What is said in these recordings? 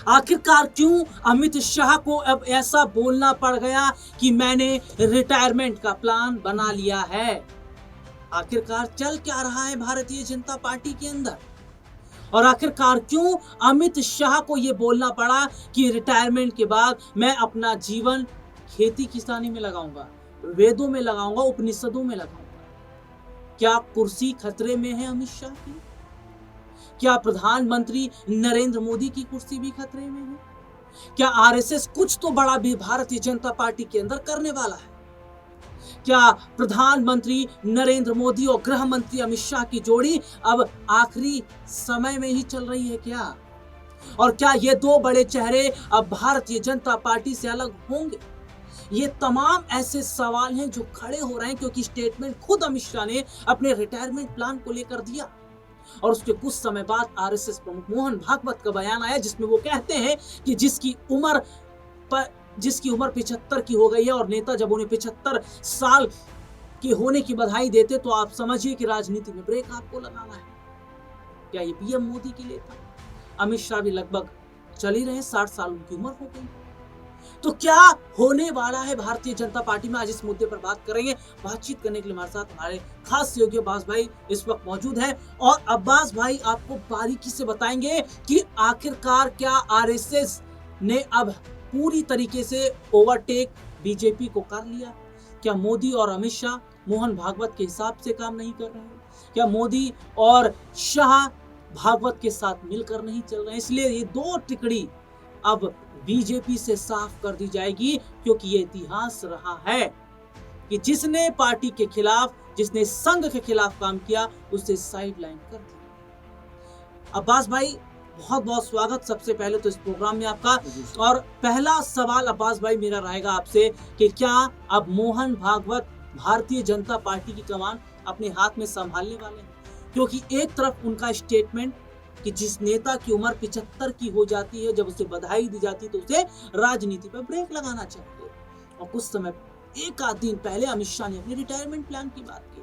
आखिरकार क्यों अमित शाह को अब ऐसा बोलना पड़ गया कि मैंने रिटायरमेंट का प्लान बना लिया है? आखिरकार चल क्या रहा है भारतीय जनता पार्टी के अंदर? और आखिरकार क्यों अमित शाह को यह बोलना पड़ा कि रिटायरमेंट के बाद मैं अपना जीवन खेती किसानी में लगाऊंगा, वेदों में लगाऊंगा, उपनिषदों में लगाऊंगा? क्या कुर्सी खतरे में है अमित शाह की? क्या प्रधानमंत्री नरेंद्र मोदी की कुर्सी भी खतरे में है? क्या आरएसएस कुछ तो बड़ा भी भारतीय जनता पार्टी के अंदर करने वाला है? क्या प्रधानमंत्री नरेंद्र मोदी और गृह मंत्री अमित शाह की जोड़ी अब आखिरी समय में ही चल रही है क्या? और क्या ये दो बड़े चेहरे अब भारतीय जनता पार्टी से अलग होंगे? ये तमाम ऐसे सवाल हैं जो खड़े हो रहे हैं क्योंकि स्टेटमेंट खुद अमित शाह ने अपने रिटायरमेंट प्लान को लेकर दिया और उसके कुछ समय बाद आरएसएस प्रमुख मोहन भागवत का बयान आया जिसमें वो कहते हैं कि जिसकी उम्र 75 की हो गई है और नेता जब उन्हें 75 साल के होने की बधाई देते तो आप समझिए कि राजनीति में ब्रेक आपको लगाना है। क्या ये पीएम मोदी के लिए था? अमित शाह भी लगभग चल ही रहे, 60 साल उनकी उम्र हो गई। तो क्या होने वाला है भारतीय जनता पार्टी में, आज इस मुद्दे पर बात करेंगे। बातचीत करने के लिए हमारे साथ हमारे खास सहयोगी अब्बास भाई इस वक्त मौजूद हैं और अब्बास भाई आपको बारीकी से बताएंगे कि आखिरकार क्या आरएसएस ने अब पूरी तरीके से ओवरटेक बीजेपी को कर लिया? क्या मोदी और अमित शाह मोहन भागवत के हिसाब से काम नहीं कर रहे हैं? क्या मोदी और शाह भागवत के साथ मिलकर नहीं चल रहे हैं? इसलिए ये दो टिकड़ी अब बीजेपी से साफ कर दी जाएगी क्योंकि ये इतिहास रहा है कि जिसने पार्टी के खिलाफ, जिसने संघ के खिलाफ काम किया उसे साइडलाइन कर दिया। अब्बास भाई बहुत बहुत स्वागत सबसे पहले तो इस प्रोग्राम में आपका। और पहला सवाल अब्बास भाई मेरा रहेगा आपसे कि क्या अब मोहन भागवत भारतीय जनता पार्टी की कमान अपने हाथ में संभालने वाले हैं? क्योंकि एक तरफ उनका स्टेटमेंट कि जिस नेता की उम्र 75 की हो जाती है, जब उसे बधाई दी जाती है तो उसे राजनीति पर ब्रेक लगाना चाहिए। और कुछ समय एक आध दिन पहले अमित शाह ने अपने रिटायरमेंट प्लान की बात की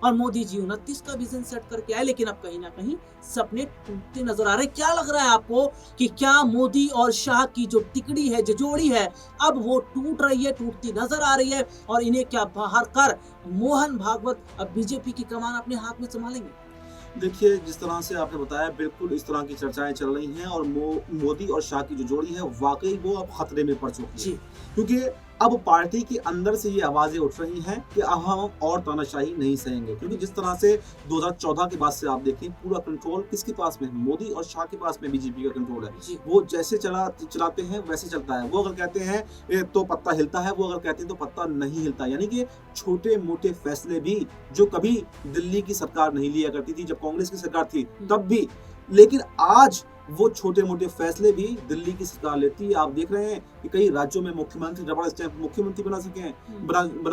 और मोदी जी 29 का विजन सेट करके आए, लेकिन अब कहीं ना कहीं सपने टूटते नजर आ रहे हैं। क्या लग रहा है आपको कि क्या मोदी और शाह की जो टिकड़ी है, जो जोड़ी है, अब वो टूट रही है, टूटती नजर आ रही है और इन्हें क्या बाहर कर मोहन भागवत अब बीजेपी की कमान अपने हाथ में संभालेंगे? देखिए, जिस तरह से आपने बताया बिल्कुल इस तरह की चर्चाएं चल रही हैं और मोदी और शाह की जो जोड़ी है वाकई वो अब खतरे में पड़ चुकी है, क्योंकि अब पार्टी के अंदर से ये आवाजें उठ रही हैं कि अब हम और तानाशाही नहीं सहेंगे। क्योंकि जिस तरह से 2014 के बाद से आप देखें पूरा कंट्रोल किसके पास में है? मोदी और शाह के पास में बीजेपी का कंट्रोल है। वो जैसे चलाते हैं वैसे चलता है। वो अगर कहते हैं तो पत्ता हिलता है, वो अगर कहते हैं तो पत्ता नहीं हिलता। यानी कि छोटे मोटे फैसले भी जो कभी दिल्ली की सरकार नहीं लिया करती थी, जब कांग्रेस की सरकार थी तब भी, लेकिन आज वो छोटे मोटे फैसले भी दिल्ली की सरकार लेती है। आप देख रहे हैं कि कई राज्यों में मुख्यमंत्री रबड़ स्टैंप मुख्यमंत्री बना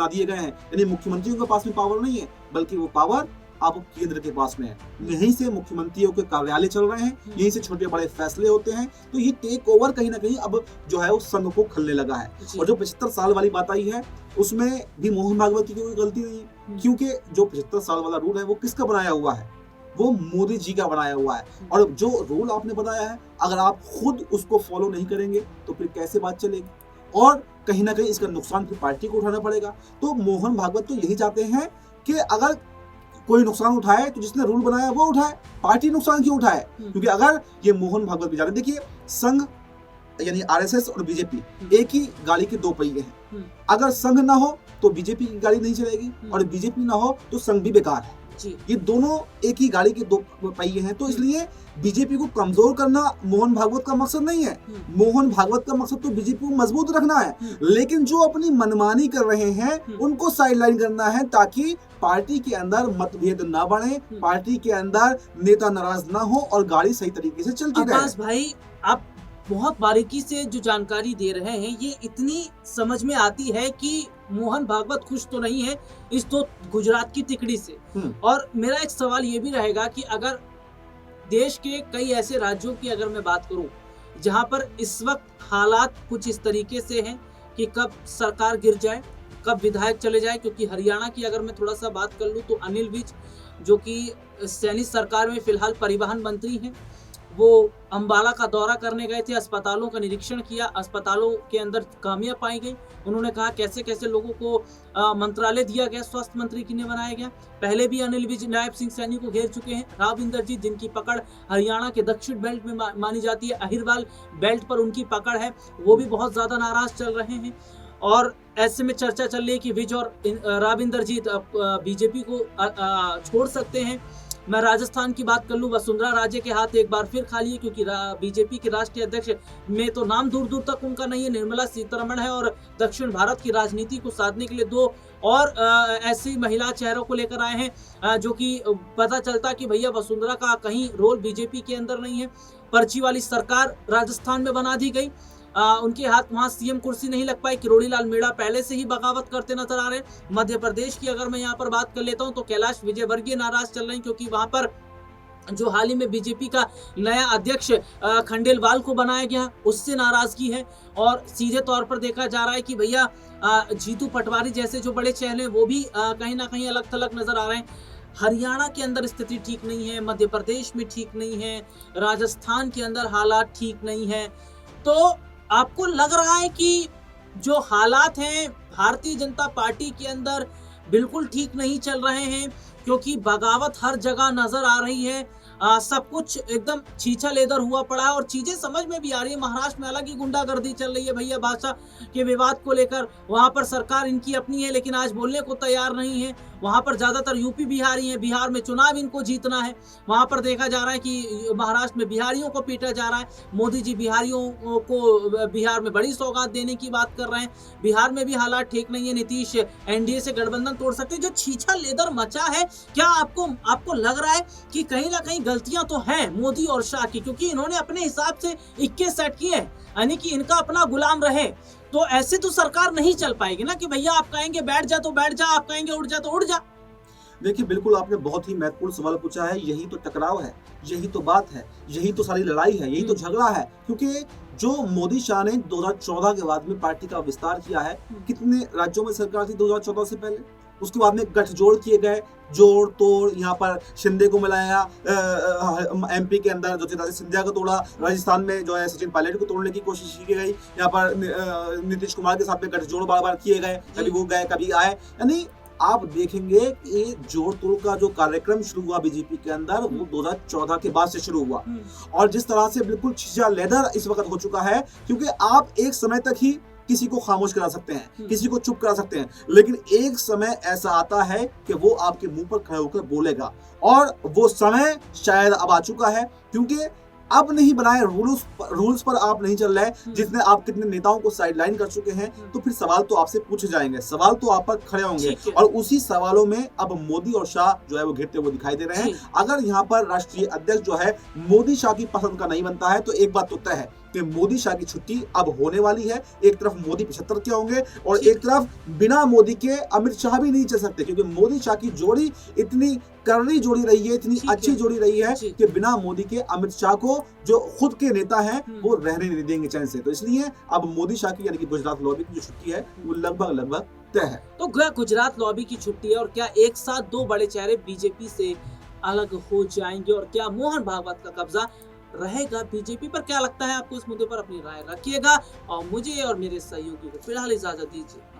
दिए गए हैं। यानी मुख्यमंत्रियों के पास में पावर नहीं है, बल्कि वो पावर अब केंद्र के पास में है। यहीं से मुख्यमंत्रियों के कार्यालय चल रहे हैं, यहीं से छोटे बड़े फैसले होते हैं। तो ये टेक ओवर कहीं ना कहीं अब जो है वो संघ को खलने लगा है। और जो 75 साल वाली बात आई है उसमें भी मोहन भागवत की कोई गलती नहीं है, क्योंकि जो 75 साल वाला रूल है वो किसका बनाया हुआ है? वो मोदी जी का बनाया हुआ है। और जो रूल आपने बताया है, अगर आप खुद उसको फॉलो नहीं करेंगे तो फिर कैसे बात चलेगी? और कहीं ना कहीं इसका नुकसान फिर पार्टी को उठाना पड़ेगा। तो मोहन भागवत तो यही चाहते हैं कि अगर कोई नुकसान उठाए तो जिसने रूल बनाया वो उठाए, पार्टी नुकसान क्यों उठाए? क्योंकि अगर ये मोहन भागवत भी जा रहे, देखिए संघ यानी आरएसएस और बीजेपी एक ही गाड़ी के दो पहिए हैं। अगर संघ ना हो तो बीजेपी की गाड़ी नहीं चलेगी और बीजेपी ना हो तो संघ भी बेकार है। ये दोनों एक ही गाड़ी के दो पहिए हैं। तो इसलिए बीजेपी को कमजोर करना मोहन भागवत का मकसद नहीं है। मोहन भागवत का मकसद तो बीजेपी को मजबूत रखना है, लेकिन जो अपनी मनमानी कर रहे हैं उनको साइडलाइन करना है ताकि पार्टी के अंदर मतभेद ना बढ़े, पार्टी के अंदर नेता नाराज ना हो और गाड़ी सही तरीके से चलती रहे। अब्बास भाई, आप बहुत बारीकी से जो जानकारी दे रहे हैं ये इतनी समझ में आती है कि मोहन भागवत खुश तो नहीं है इस तो गुजरात की तिकड़ी से। और मेरा एक सवाल ये भी रहेगा कि अगर देश के कई ऐसे राज्यों की अगर मैं बात करूं जहां पर इस वक्त हालात कुछ इस तरीके से हैं कि कब सरकार गिर जाए, कब विधायक चले जाए, क्योंकि हरियाणा की अगर मैं थोड़ा सा बात कर लूं तो अनिल विज जो कि सैनी सरकार में फिलहाल परिवहन मंत्री हैं, वो अंबाला का दौरा करने गए थे, अस्पतालों का निरीक्षण किया, अस्पतालों के अंदर खामियां पाई गई। उन्होंने कहा कैसे कैसे लोगों को मंत्रालय दिया गया, स्वास्थ्य मंत्री किन्हें बनाया गया। पहले भी अनिल विज नायब सिंह सैनी को घेर चुके हैं। राव इंदरजीत जिनकी पकड़ हरियाणा के दक्षिण बेल्ट में मानी जाती है, अहिरवाल बेल्ट पर उनकी पकड़ है, वो भी बहुत ज्यादा नाराज चल रहे हैं। और ऐसे में चर्चा चल रही है कि विज और राव इंदरजीत बीजेपी को छोड़ सकते हैं। मैं राजस्थान की बात कर लूं, वसुंधरा राजे के हाथ एक बार फिर खाली है, क्योंकि बीजेपी के राष्ट्रीय अध्यक्ष में तो नाम दूर दूर तक उनका नहीं है, निर्मला सीतारमण है। और दक्षिण भारत की राजनीति को साधने के लिए दो और ऐसी महिला चेहरों को लेकर आए हैं, जो कि पता चलता कि भैया वसुंधरा का कहीं रोल बीजेपी के अंदर नहीं है। पर्ची वाली सरकार राजस्थान में बना दी गई, उनके हाथ वहां सीएम कुर्सी नहीं लग पाई। किरोड़ी लाल मीणा पहले से ही बगावत करते नजर आ रहे हैं। मध्य प्रदेश की अगर मैं यहाँ पर बात कर लेता हूँ तो कैलाश विजयवर्गीय नाराज चल रहे हैं, क्योंकि वहां पर जो हाल ही में बीजेपी का नया अध्यक्ष खंडेलवाल को बनाया गया, उससे नाराजगी है। और सीधे तौर पर देखा जा रहा है कि भैया जीतू पटवारी जैसे जो बड़े चेहरे वो भी कहीं ना कहीं अलग थलग नजर आ रहे हैं। हरियाणा के अंदर स्थिति ठीक नहीं है, मध्य प्रदेश में ठीक नहीं है, राजस्थान के अंदर हालात ठीक नहीं है। तो आपको लग रहा है कि जो हालात हैं भारतीय जनता पार्टी के अंदर बिल्कुल ठीक नहीं चल रहे हैं, क्योंकि बगावत हर जगह नजर आ रही है। सब कुछ एकदम छीछा लेदर हुआ पड़ा है और चीजें समझ में भी आ रही है। महाराष्ट्र में अलग ही गुंडागर्दी चल रही है भैया, भाषा के विवाद को लेकर। वहां पर सरकार इनकी अपनी है, लेकिन आज बोलने को तैयार नहीं है। वहां पर ज्यादातर यूपी बिहारी हैं, बिहार में चुनाव इनको जीतना है। वहां पर देखा जा रहा है कि महाराष्ट्र में बिहारियों को पीटा जा रहा है। मोदी जी बिहारियों को बिहार में बड़ी सौगात देने की बात कर रहे हैं। बिहार में भी हालात ठीक नहीं है, नीतीश एनडीए से गठबंधन तोड़ सकते हैं। जो छीछा लेदर मचा है, क्या आपको लग रहा है कि कहीं ना कहीं गलतियां तो हैं मोदी और शाह की, क्योंकि इन्होंने अपने हिसाब से 21 सेट किए हैं, यानी कि इनका अपना गुलाम रहे। तो ऐसे तो सरकार नहीं चल पाएगी ना कि भैया आप कहेंगे बैठ जा तो बैठ जा, आप कहेंगे उठ जा तो उठ जा। देखिए, बिल्कुल आपने बहुत ही महत्वपूर्ण सवाल पूछा है। यही तो टकराव है, यही तो बात है, यही तो सारी लड़ाई है, यही तो झगड़ा है। क्योंकि जो मोदी शाह ने 2014 के बाद में पार्टी का विस्तार किया है, कितने राज्यों में सरकार थी 2014 से पहले, उसके बाद में गठजोड़ किए गए, जोड़ तोड़, यहाँ पर शिंदे को मिलाया, एमपी के अंदर जो थे सिंधिया को तोड़ा, राजस्थान में जो है सचिन पायलट को तोड़ने की कोशिश की गई, यहाँ पर नीतीश कुमार के साथ में गठजोड़ बार बार किए गए, कभी वो गए कभी आए। यानी आप देखेंगे कि जोड़ तोड़ का जो कार्यक्रम शुरू हुआ बीजेपी के अंदर, वो 2014 के बाद से शुरू हुआ। और जिस तरह से बिल्कुल छीछा लेदर इस वक्त हो चुका है, क्योंकि आप एक समय तक ही किसी को खामोश करा सकते हैं, किसी को चुप करा सकते हैं, लेकिन एक समय ऐसा आता है कि वो आपके मुंह पर खड़े होकर बोलेगा। और वो समय शायद अब आ चुका है, क्योंकि अब नहीं बनाए रूल्स पर आप नहीं चल रहे, जितने आप कितने नेताओं को साइडलाइन कर चुके हैं, तो फिर सवाल तो आपसे पूछे जाएंगे, सवाल तो आप पर खड़े होंगे। और उसी सवालों में अब मोदी और शाह जो है वो घिरते हुए दिखाई दे रहे हैं। अगर यहाँ पर राष्ट्रीय अध्यक्ष जो है मोदी शाह की पसंद का नहीं बनता है, तो एक बात तो तय है कि मोदी शाह की छुट्टी अब होने वाली है। एक तरफ मोदी 75 के होंगे और एक तरफ बिना मोदी के अमित शाह भी नहीं चल सकते, क्योंकि मोदी शाह की जोड़ी इतनी करनी जोड़ी रही है, इतनी अच्छी जोड़ी रही है कि बिना मोदी के अमित शाह को जो खुद के नेता हैं वो रहने नहीं देंगे चैन से। तो इसलिए अब मोदी शाह की यानी कि गुजरात लॉबी की जो छुट्टी है वो लगभग तय है। तो गुजरात लॉबी की छुट्टी है, और क्या एक साथ दो बड़े चेहरे बीजेपी से अलग हो जाएंगे, और क्या मोहन भागवत का कब्जा रहेगा बीजेपी पर? क्या लगता है आपको इस मुद्दे पर? अपनी राय रखिएगा और मुझे और मेरे सहयोगी को फिलहाल इजाजत दीजिए।